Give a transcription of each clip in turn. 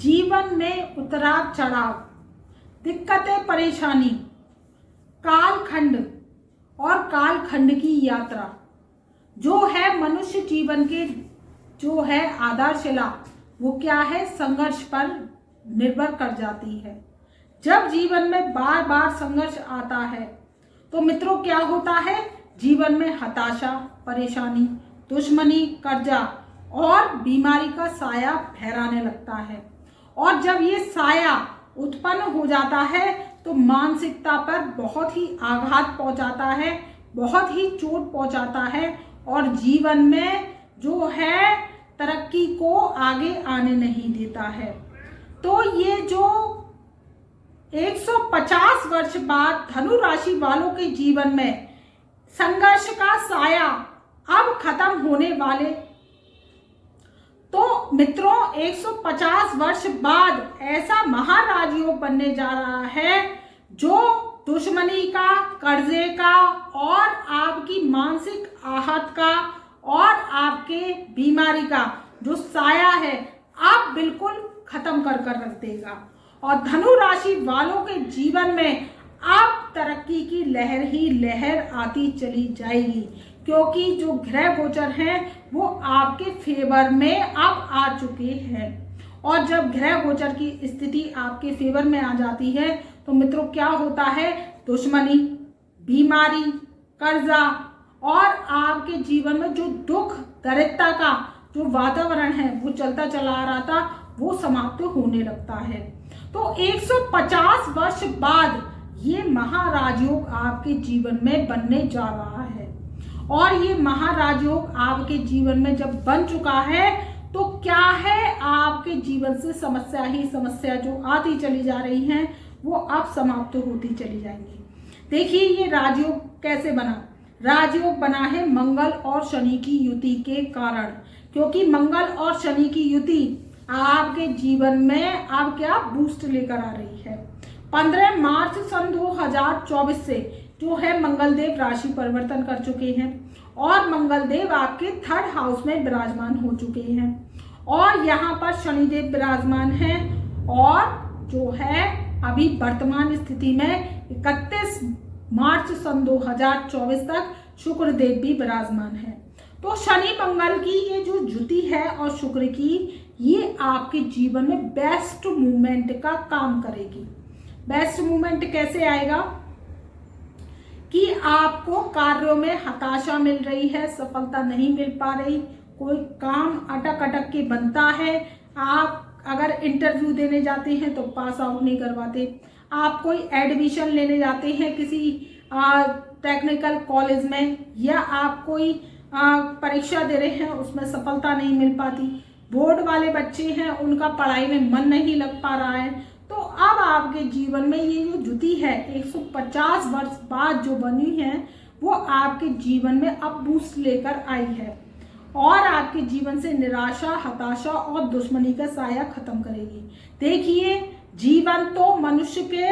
जीवन में उतराव चढ़ाव, दिक्कतें परेशानी, कालखंड और कालखंड की यात्रा जो है मनुष्य जीवन के जो है आधारशिला, वो क्या है, संघर्ष पर निर्भर कर जाती है। जब जीवन में बार बार संघर्ष आता है तो मित्रों क्या होता है, जीवन में हताशा, परेशानी, दुश्मनी, कर्जा और बीमारी का साया फहराने लगता है। और जब ये साया उत्पन्न हो जाता है तो मानसिकता पर बहुत ही आघात पहुंचाता है, बहुत ही चोट पहुंचाता है और जीवन में जो है तरक्की को आगे आने नहीं देता है। तो ये जो 150 वर्ष बाद धनु राशि वालों के जीवन में संघर्ष का साया अब खत्म होने वाले, तो मित्रों 150 वर्ष बाद ऐसा महाराजयोग बनने जा रहा है जो दुश्मनी का, कर्जे का और आपकी मानसिक आहत का और आपके बीमारी का जो साया है आप बिल्कुल खत्म कर कर रख देगा। और धनु राशि वालों के जीवन में अब तरक्की की लहर ही लहर आती चली जाएगी, क्योंकि जो ग्रह गोचर हैं वो आपके फेवर में अब आ चुके हैं। और जब ग्रह गोचर की स्थिति आपके फेवर में आ जाती है तो मित्रों क्या होता है, दुश्मनी, बीमारी, कर्जा और आपके जीवन में जो दुख दरिद्रता का जो वातावरण है वो चलता चला आ रहा था वो समाप्त होने लगता है। तो 150 वर्ष बाद ये महाराजयोग आपके जीवन में बनने जा रहा है। और ये महाराजयोग आपके जीवन में जब बन चुका है तो क्या है, आपके जीवन से समस्या ही समस्या जो आती चली जा रही हैं वो अब समाप्त होती चली जाएंगी। देखिए ये राजयोग कैसे बना, राजयोग बना है मंगल और शनि की युति के कारण, क्योंकि मंगल और शनि की युति आपके जीवन में अब क्या बूस्ट लेकर आ रही है। 15 मार्च सन 2024 से जो है मंगल देव राशि परिवर्तन कर चुके हैं और मंगल देव आपके 3rd हाउस में विराजमान हो चुके हैं और यहाँ पर शनिदेव विराजमान हैं और जो है अभी वर्तमान स्थिति में 31 मार्च सन 2024 तक शुक्रदेव भी विराजमान है। तो शनि मंगल की ये जो युति है और शुक्र की, ये आपके जीवन में बेस्ट मूवमेंट का काम करेगी। बेस्ट मूवमेंट कैसे आएगा कि आपको कार्यों में हताशा मिल रही है, सफलता नहीं मिल पा रही, कोई काम अटक अटक के बनता है, आप अगर इंटरव्यू देने जाते हैं तो पास आउट नहीं करवाते, आप कोई एडमिशन लेने जाते हैं किसी टेक्निकल कॉलेज में या आप कोई परीक्षा दे रहे हैं उसमें सफलता नहीं मिल पाती, बोर्ड वाले बच्चे हैं उनका पढ़ाई में मन नहीं लग पा रहा है। तो अब आपके जीवन में ये जो युति है 150 वर्ष बाद जो बनी है वो आपके जीवन में अब बूस्ट लेकर आई है और आपके जीवन से निराशा, हताशा और दुश्मनी का साया खत्म करेगी। देखिए जीवन तो मनुष्य के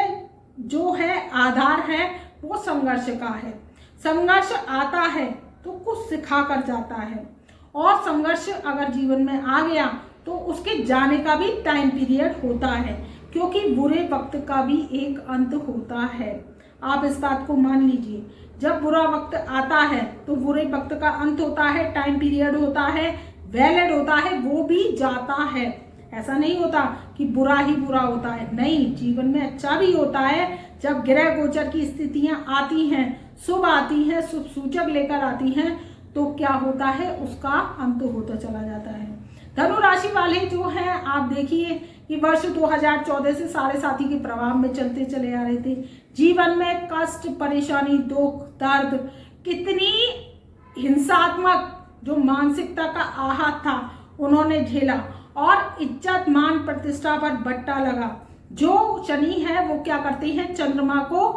जो है आधार है वो संघर्ष का है। संघर्ष आता है तो कुछ सिखा कर जाता है और संघर्ष अगर जीवन में आ गया तो उसके जाने का भी टाइम पीरियड होता है, क्योंकि बुरे वक्त का भी एक अंत होता है। आप इस बात को मान लीजिए, जब बुरा वक्त आता है तो बुरे वक्त का अंत होता है, टाइम पीरियड होता है, वैलिड होता है, वो भी जाता है। ऐसा नहीं होता कि बुरा ही बुरा होता है, नहीं, जीवन में अच्छा भी होता है। जब ग्रह गोचर की स्थितियां आती हैं, शुभ आती हैं, शुभ सूचक लेकर आती हैं, तो क्या होता है, उसका अंत होता चला जाता है। धनु राशि वाले जो हैं आप देखिए कि वर्ष 2014 से साढ़े साथी के प्रभाव में चलते चले आ रहे थे। जीवन में कष्ट, परेशानी, दुख, दर्द, कितनी हिंसात्मक जो मानसिकता का आहत था उन्होंने झेला और इज्जत, मान, प्रतिष्ठा पर बट्टा लगा। जो शनि है वो क्या करते हैं, चंद्रमा को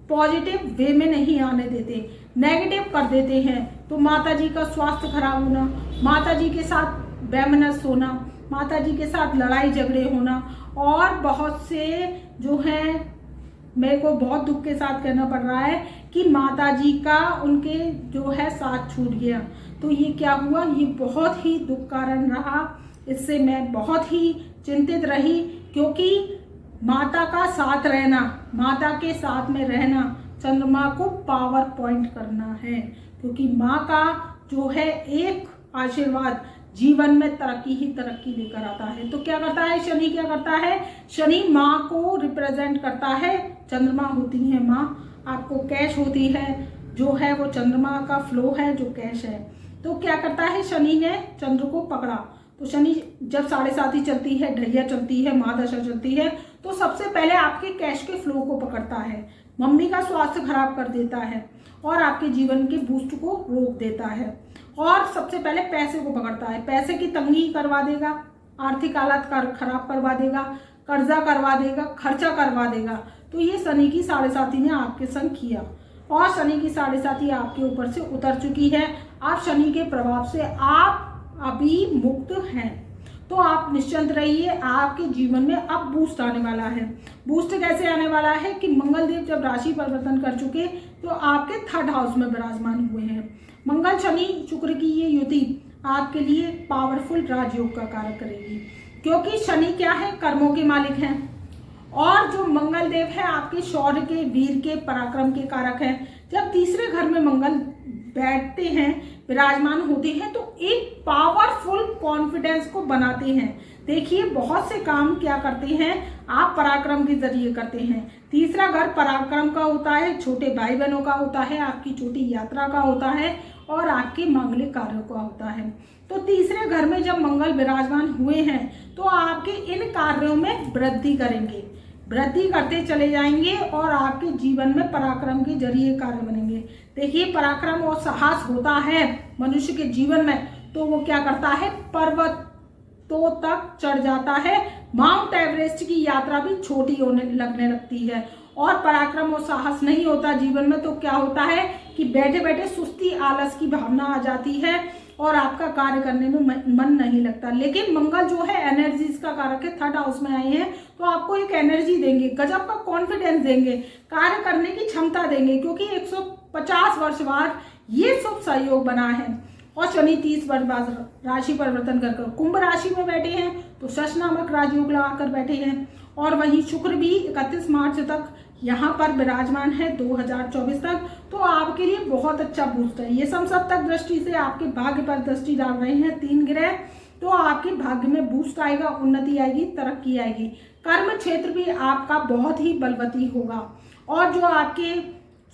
पॉजिटिव वे में नहीं आने देते, नेगेटिव कर देते हैं। तो माता जी का स्वास्थ्य खराब होना, माता जी के साथ वैमनस्य होना, माता जी के साथ लड़ाई झगड़े होना और बहुत से जो हैं, मेरे को बहुत दुख के साथ कहना पड़ रहा है कि माता जी का उनके जो है साथ छूट गया। तो ये क्या हुआ, ये बहुत ही दुख कारण रहा। इससे मैं बहुत ही चिंतित रही, क्योंकि माता का साथ रहना, माता के साथ में रहना चंद्रमा को पावर पॉइंट करना है, क्योंकि माँ का जो है एक आशीर्वाद जीवन में तरक्की ही तरक्की लेकर आता है। तो क्या करता है शनि, क्या करता है शनि, माँ को रिप्रेजेंट करता है। चंद्रमा होती है माँ, आपको कैश होती है, जो है वो चंद्रमा का फ्लो है, जो कैश है। तो क्या करता है शनि ने चंद्र को पकड़ा, तो शनि जब 7.5 चलती है, ढैया चलती है, महादशा चलती है, तो सबसे पहले आपके कैश के फ्लो को पकड़ता है, मम्मी का स्वास्थ्य खराब कर देता है और आपके जीवन के बूस्ट को रोक देता है। और सबसे पहले पैसे को पकड़ता है, पैसे की तंगी करवा देगा, आर्थिक हालत खराब करवा देगा, कर्जा करवा देगा, खर्चा करवा देगा। तो ये शनि की 7.5 ने आपके संग किया और शनि की 7.5 आपके ऊपर से उतर चुकी है। आप शनि के प्रभाव से आप अभी मुक्त हैं, तो आप निश्चिंत रहिए, आपके जीवन में अब बूस्ट आने वाला है। बूस्ट कैसे आने वाला है कि मंगल देव जब राशि परिवर्तन कर चुके तो आपके 3rd हाउस में विराजमान हुए हैं। मंगल शनि शुक्र की ये युति आपके लिए पावरफुल राजयोग का कार्य करेगी, क्योंकि शनि क्या है, कर्मों के मालिक हैं, और जो मंगल देव है आपके शौर्य के, वीर के, पराक्रम के कारक हैं। जब तीसरे घर में मंगल बैठते हैं, विराजमान होते हैं, तो एक पावरफुल कॉन्फिडेंस को बनाते हैं। देखिए बहुत से काम क्या करते हैं आप पराक्रम के जरिए करते हैं। तीसरा घर पराक्रम का होता है, छोटे भाई बहनों का होता है, आपकी छोटी यात्रा का होता है और आपके मांगलिक कार्यों का होता है। तो तीसरे घर में जब मंगल विराजमान हुए हैं तो आपके इन कार्यों में वृद्धि करेंगे, वृद्धि करते चले जाएंगे और आपके जीवन में पराक्रम के जरिए कार्य बनेंगे। देखिए पराक्रम और साहस होता है मनुष्य के जीवन में, तो वो क्या करता है, पर्वतों तक चढ़ जाता है। माउंट एवरेस्ट की यात्रा भी छोटी लगने लगती है। और पराक्रम और साहस नहीं होता जीवन में तो क्या होता है कि बैठे बैठे सुस्ती, आलस की भावना आ जाती है और आपका कार्य करने में मन नहीं लगता। लेकिन मंगल जो है एनर्जीज का कारक है, 3rd हाउस में आए हैं, तो आपको एक एनर्जी देंगे, गजब का कॉन्फिडेंस देंगे, कार्य करने की क्षमता देंगे, क्योंकि 150 वर्ष बाद ये शुभ सहयोग बना है। और शनि 30 वर्ष बाद राशि परिवर्तन कर कुंभ राशि में बैठे हैं, तो शश नामक राजयोग लगाकर बैठे हैं। और वहीं शुक्र भी 31 मार्च तक यहाँ पर विराजमान है 2024 तक, तो आपके लिए बहुत अच्छा बूस्ट है। ये समसप्तक दृष्टि से आपके भाग्य पर दृष्टि डाल रहे हैं 3 ग्रह, तो आपके भाग्य में बूस्ट आएगा, उन्नति आएगी, तरक्की आएगी। कर्म क्षेत्र भी आपका बहुत ही बलवती होगा। और जो आपके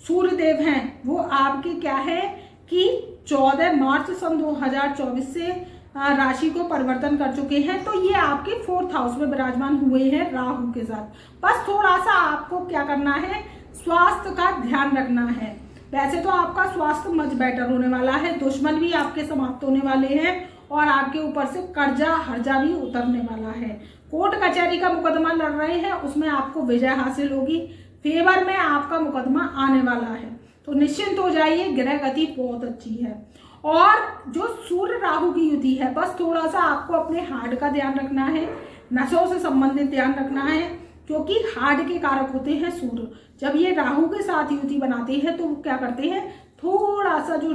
सूर्य देव हैं वो आपके क्या है कि 14 मार्च सन 2024 से राशि को परिवर्तन कर चुके हैं, तो ये आपके 4th हाउस में विराजमान हुए हैं राहु के साथ। बस थोड़ा सा आपको क्या करना है, स्वास्थ्य का ध्यान रखना है। वैसे तो आपका स्वास्थ्य मच बेटर होने वाला है, दुश्मन भी आपके समाप्त होने वाले हैं और आपके ऊपर से कर्जा हर्जा भी उतरने वाला है। कोर्ट कचहरी का मुकदमा लड़ रहे हैं, उसमें आपको विजय हासिल होगी, फेवर में आपका मुकदमा आने वाला है, तो निश्चिंत हो जाइए, ग्रह गति बहुत अच्छी है। और जो सूर्य राहु की युति है, बस थोड़ा सा आपको अपने हार्ट का ध्यान रखना है, नसों से संबंधित ध्यान रखना है, क्योंकि हार्ट के कारक होते हैं सूर्य। जब ये राहु के साथ युति बनाते हैं तो वो क्या करते हैं, थोड़ा सा जो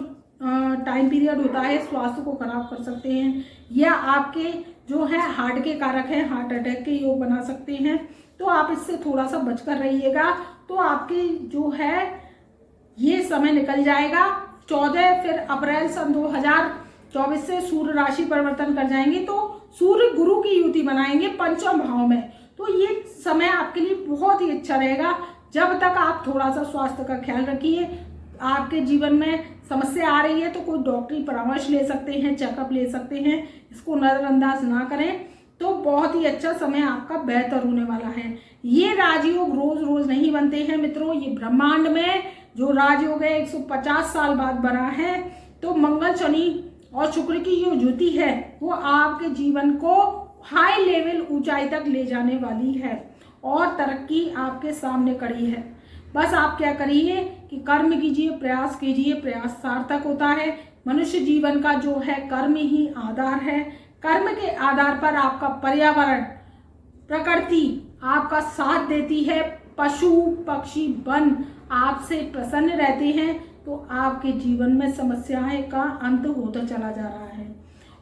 टाइम पीरियड होता है स्वास्थ्य को खराब कर सकते हैं, या आपके जो है हार्ट के कारक हैं, हार्ट अटैक के योग बना सकते हैं, तो आप इससे थोड़ा सा बचकर रहिएगा। तो आपके जो है ये समय निकल जाएगा। 14 फिर अप्रैल सन 2024 से सूर्य राशि परिवर्तन कर जाएंगे, तो सूर्य गुरु की युति बनाएंगे 5वें भाव में, तो ये समय आपके लिए बहुत ही अच्छा रहेगा। जब तक आप थोड़ा सा स्वास्थ्य का ख्याल रखिए, आपके जीवन में समस्या आ रही है तो कोई डॉक्टरी परामर्श ले सकते हैं, चेकअप ले सकते हैं, इसको नजरअंदाज ना करें, तो बहुत ही अच्छा समय आपका बेहतर होने वाला है। ये राजयोग रोज रोज नहीं बनते हैं मित्रों, ये ब्रह्मांड में जो राजयोग है 150 साल बाद बना है। तो मंगल शनि और शुक्र की जो युति है वो आपके जीवन को हाई लेवल ऊंचाई तक ले जाने वाली है और तरक्की आपके सामने खड़ी है। बस आप क्या करिए कि कर्म कीजिए, प्रयास कीजिए, प्रयास सार्थक होता है। मनुष्य जीवन का जो है कर्म ही आधार है, कर्म के आधार पर आपका पर्यावरण, प्रकृति आपका साथ देती है, पशु पक्षी वन आपसे प्रसन्न रहते हैं, तो आपके जीवन में समस्याएं का अंत होता चला जा रहा है।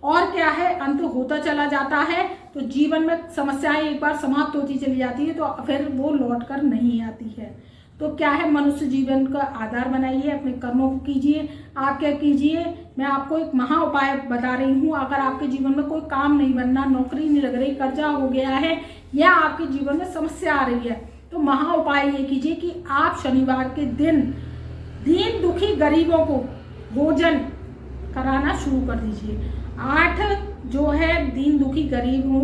और क्या है, अंत होता चला जाता है। तो जीवन में समस्याएं एक बार समाप्त होती चली जाती है तो फिर वो लौट कर नहीं आती है। तो क्या है, मनुष्य जीवन का आधार बनाइए, अपने कर्मों को कीजिए। आप क्या कीजिए, मैं आपको एक महा उपाय बता रही हूँ। अगर आपके जीवन में कोई काम नहीं बनना, नौकरी नहीं लग रही, कर्जा हो गया है या आपके जीवन में समस्या आ रही है, तो महा उपाय ये कीजिए कि आप शनिवार के दिन दीन दुखी गरीबों को भोजन कराना शुरू कर दीजिए। 8 जो है दीन दुखी गरीब हो,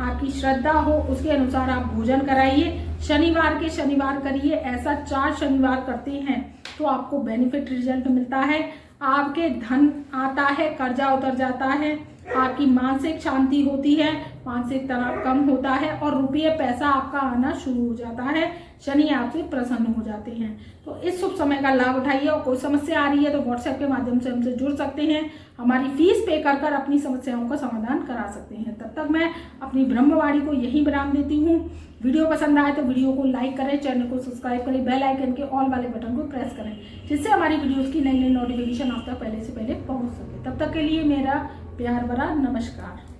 आपकी श्रद्धा हो, उसके अनुसार आप भोजन कराइए। शनिवार के शनिवार करिए। ऐसा 4 शनिवार करते हैं तो आपको बेनिफिट रिजल्ट मिलता है। आपके धन आता है, कर्जा उतर जाता है, आपकी मानसिक शांति होती है, मानसिक तनाव कम होता है और रुपये पैसा आपका आना शुरू हो जाता है। शनि आपसे प्रसन्न हो जाते हैं। तो इस शुभ समय का लाभ उठाइए। और कोई समस्या आ रही है तो व्हाट्सएप के माध्यम से हमसे जुड़ सकते हैं। हमारी फीस पे कर कर अपनी समस्याओं का समाधान करा सकते हैं। तब तक मैं अपनी ब्रह्मवाणी को यहीं विराम देती हूँ। वीडियो पसंद आए तो वीडियो को लाइक करें, चैनल को सब्सक्राइब करें, बेल आइकन के ऑल वाले बटन को प्रेस करें, जिससे हमारी वीडियोस की नई नई नोटिफिकेशन आप तक पहले से पहले पहुंच सके। तब तक के लिए मेरा प्यार भरा नमस्कार।